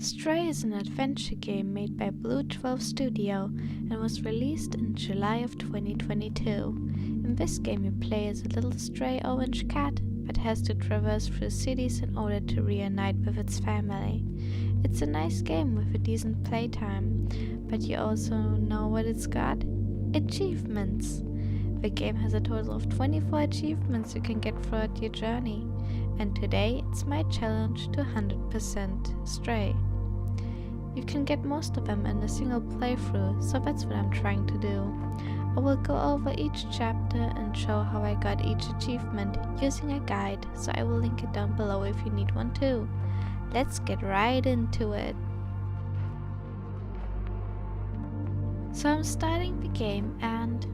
Stray is an adventure game made by Blue 12 Studio and was released in July of 2022. In this game you play as a little stray orange cat, but has to traverse through cities in order to reunite with its family. It's a nice game with a decent playtime, but you also know what it's got? Achievements! The game has a total of 24 achievements you can get throughout your journey, and today it's my challenge to 100% Stray. You can get most of them in a single playthrough, so that's what I'm trying to do. I will go over each chapter and show how I got each achievement using a guide, so I will link it down below if you need one too. Let's get right into it. So I'm starting the game and...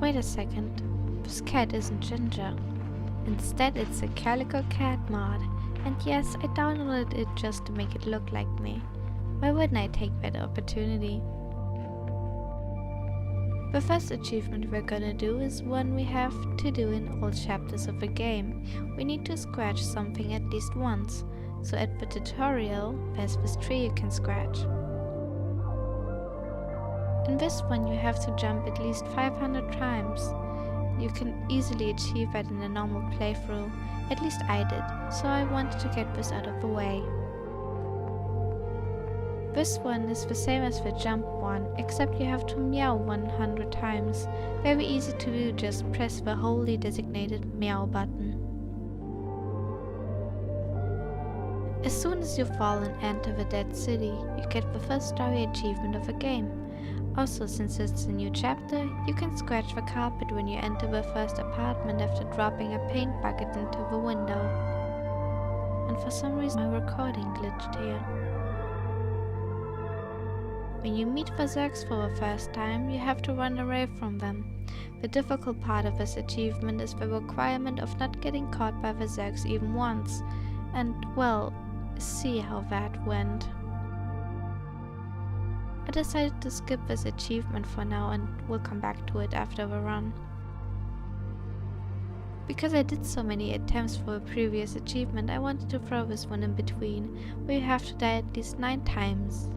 wait a second, this cat isn't Ginger. Instead it's a Calico Cat mod, and yes, I downloaded it just to make it look like me. Why wouldn't I take that opportunity? The first achievement we're gonna do is one we have to do in all chapters of the game. We need to scratch something at least once, so at the tutorial there's this tree you can scratch. In this one you have to jump at least 500 times. You can easily achieve that in a normal playthrough, at least I did, so I wanted to get this out of the way. This one is the same as the jump one, except you have to meow 100 times. Very easy to do, just press the wholly designated meow button. As soon as you fall and enter the dead city, you get the first story achievement of the game. Also, since it's a new chapter, you can scratch the carpet when you enter the first apartment after dropping a paint bucket into the window. And for some reason my recording glitched here. When you meet the Zergs for the first time, you have to run away from them. The difficult part of this achievement is the requirement of not getting caught by the Zergs even once. And, well, see how that went. I decided to skip this achievement for now and will come back to it after the run. Because I did so many attempts for the previous achievement, I wanted to throw this one in between, where you have to die at least 9 times.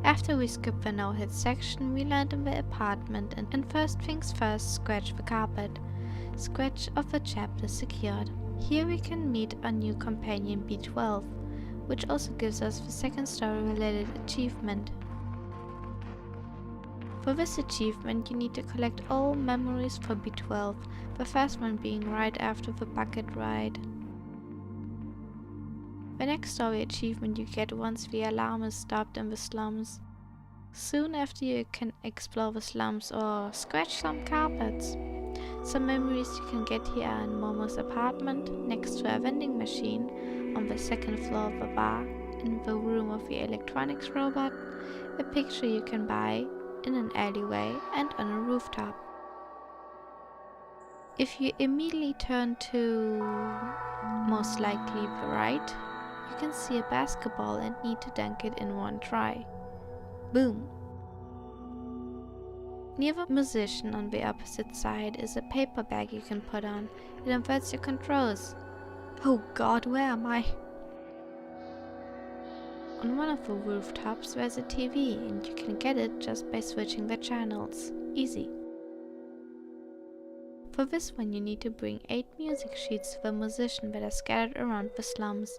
After we skip the no-hit section, we land in the apartment and first things first, scratch the carpet. Scratch of the chapter secured. Here we can meet our new companion B12, which also gives us the second story related achievement. For this achievement you need to collect all memories for B12, the first one being right after the bucket ride. The next story achievement you get once the alarm is stopped in the slums. Soon after you can explore the slums or scratch some carpets. Some memories you can get here are in Momo's apartment, next to a vending machine, on the second floor of a bar, in the room of the electronics robot, a picture you can buy, in an alleyway, and on a rooftop. If you immediately turn to, most likely the right, you can see a basketball and need to dunk it in one try. Boom! Near the musician on the opposite side is a paper bag you can put on. It inverts your controls. Oh god, where am I? On one of the rooftops there's a TV and you can get it just by switching the channels. Easy. For this one you need to bring 8 music sheets to the musician that are scattered around the slums.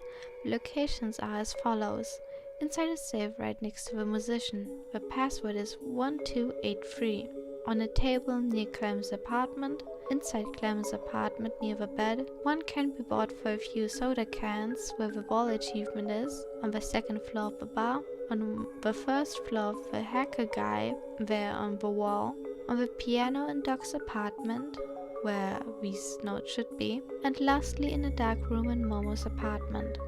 The locations are as follows. Inside a safe right next to the musician. The password is 1283. On a table near Clem's apartment. Inside Clem's apartment near the bed, one can be bought for a few soda cans where the ball achievement is. On the second floor of the bar. On the first floor of the hacker guy there on the wall. On the piano in Doc's apartment, where this note should be, and lastly in a dark room in Momo's apartment.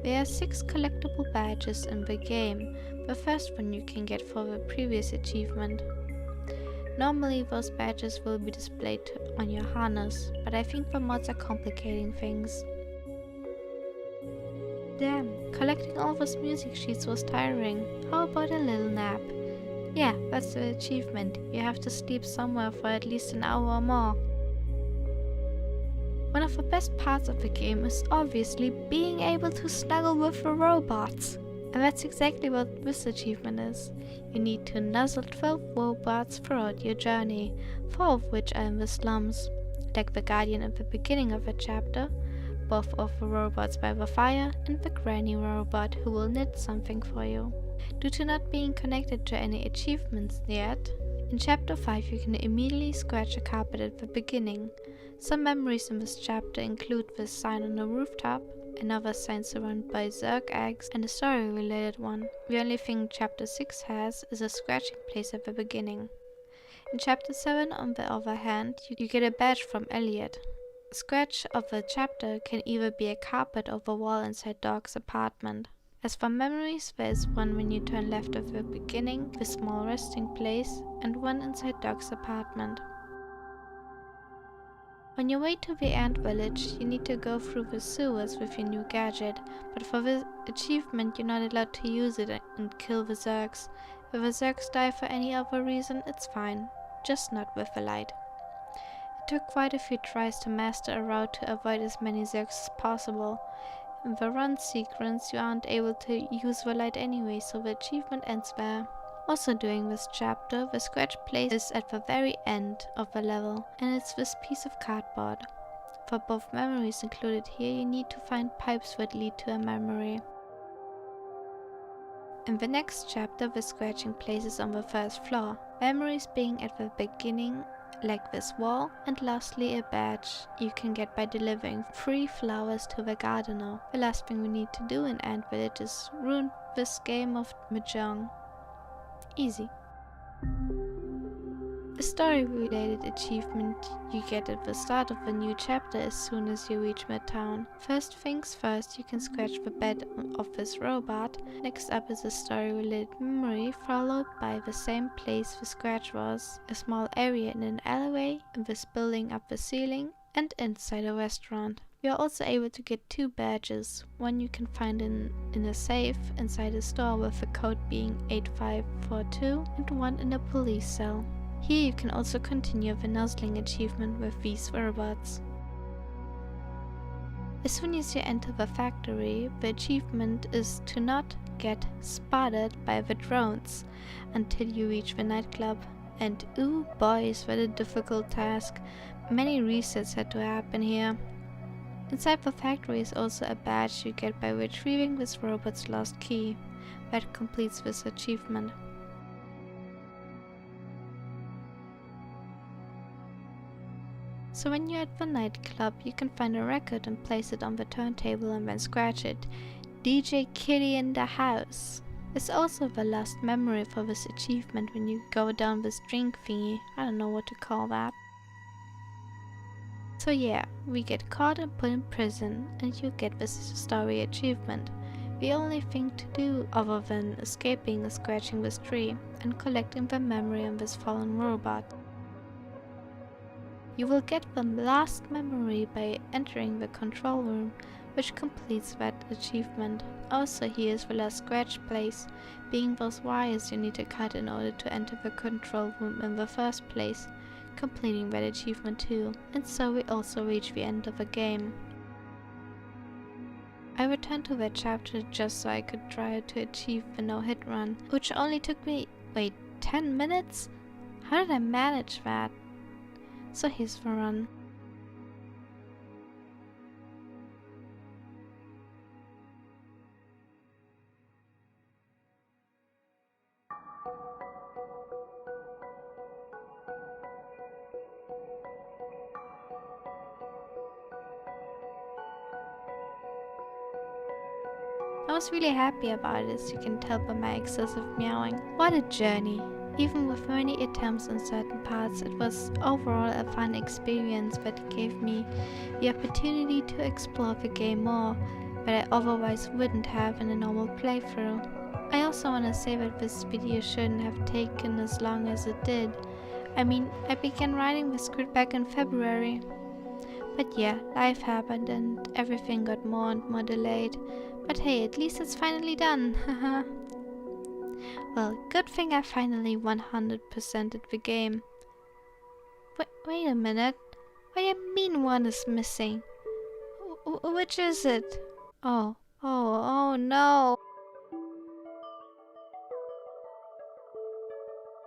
There are 6 collectible badges in the game, the first one you can get for the previous achievement. Normally those badges will be displayed on your harness, but I think the mods are complicating things. Damn, collecting all those music sheets was tiring. How about a little nap? Yeah, that's the achievement. You have to sleep somewhere for at least an hour or more. One of the best parts of the game is obviously being able to snuggle with the robots. And that's exactly what this achievement is. You need to nuzzle 12 robots throughout your journey, 4 of which are in the slums. Like the Guardian at the beginning of the chapter, both of the robots by the fire, and the granny robot who will knit something for you. Due to not being connected to any achievements yet, in chapter 5 you can immediately scratch a carpet at the beginning. Some memories in this chapter include this sign on the rooftop, another sign surrounded by Zerg eggs, and a story related one. The only thing chapter 6 has is a scratching place at the beginning. In chapter 7, on the other hand, you get a badge from Elliot. A scratch of the chapter can either be a carpet or the wall inside Dog's apartment. As for memories, there is one when you turn left at the beginning, the small resting place, and one inside Dog's apartment. On your way to the ant village, you need to go through the sewers with your new gadget, but for this achievement you're not allowed to use it and kill the Zergs. If the Zergs die for any other reason, it's fine, just not with the light. It took quite a few tries to master a route to avoid as many Zergs as possible. In the run sequence you aren't able to use the light anyway, so the achievement ends there. Also during this chapter, the scratch place is at the very end of the level, and it's this piece of cardboard. For both memories included here, you need to find pipes that lead to a memory. In the next chapter, the scratching place is on the first floor, memories being at the beginning, like this wall, and lastly a badge you can get by delivering 3 flowers to the gardener. The last thing we need to do in Ant Village is ruin this game of Mahjong. Easy. A story-related achievement you get at the start of the new chapter as soon as you reach Midtown. First things first, you can scratch the bed of this robot. Next up is a story-related memory, followed by the same place the scratch was, a small area in an alleyway, in this building up the ceiling, and inside a restaurant. You are also able to get 2 badges, one you can find in a safe inside a store with the code being 8542, and one in a police cell. Here you can also continue the nuzzling achievement with these robots. As soon as you enter the factory, the achievement is to not get spotted by the drones until you reach the nightclub. And ooh boy, is that a difficult task. Many resets had to happen here. Inside the factory is also a badge you get by retrieving this robot's lost key. That completes this achievement. So when you're at the nightclub, you can find a record and place it on the turntable and then scratch it. DJ Kitty in the house. It's also the last memory for this achievement when you go down this drink thingy. I don't know what to call that. So yeah, we get caught and put in prison, and you get this story achievement. The only thing to do other than escaping is scratching this tree and collecting the memory of this fallen robot. You will get the last memory by entering the control room, which completes that achievement. Also here is the last scratch place, being those wires you need to cut in order to enter the control room in the first place, completing that achievement too. And so we also reach the end of the game. I returned to that chapter just so I could try to achieve the no-hit run, which only took me, 10 minutes? How did I manage that? So here's the run. I was really happy about it, as you can tell by my excessive meowing. What a journey! Even with many attempts on certain parts, it was overall a fun experience that gave me the opportunity to explore the game more, that I otherwise wouldn't have in a normal playthrough. I also want to say that this video shouldn't have taken as long as it did. I mean, I began writing the script back in February. But yeah, life happened and everything got more and more delayed. But hey, at least it's finally done, haha. Well, good thing I finally 100%ed the game. Wait a minute. What do you mean one is missing? Which is it? Oh no.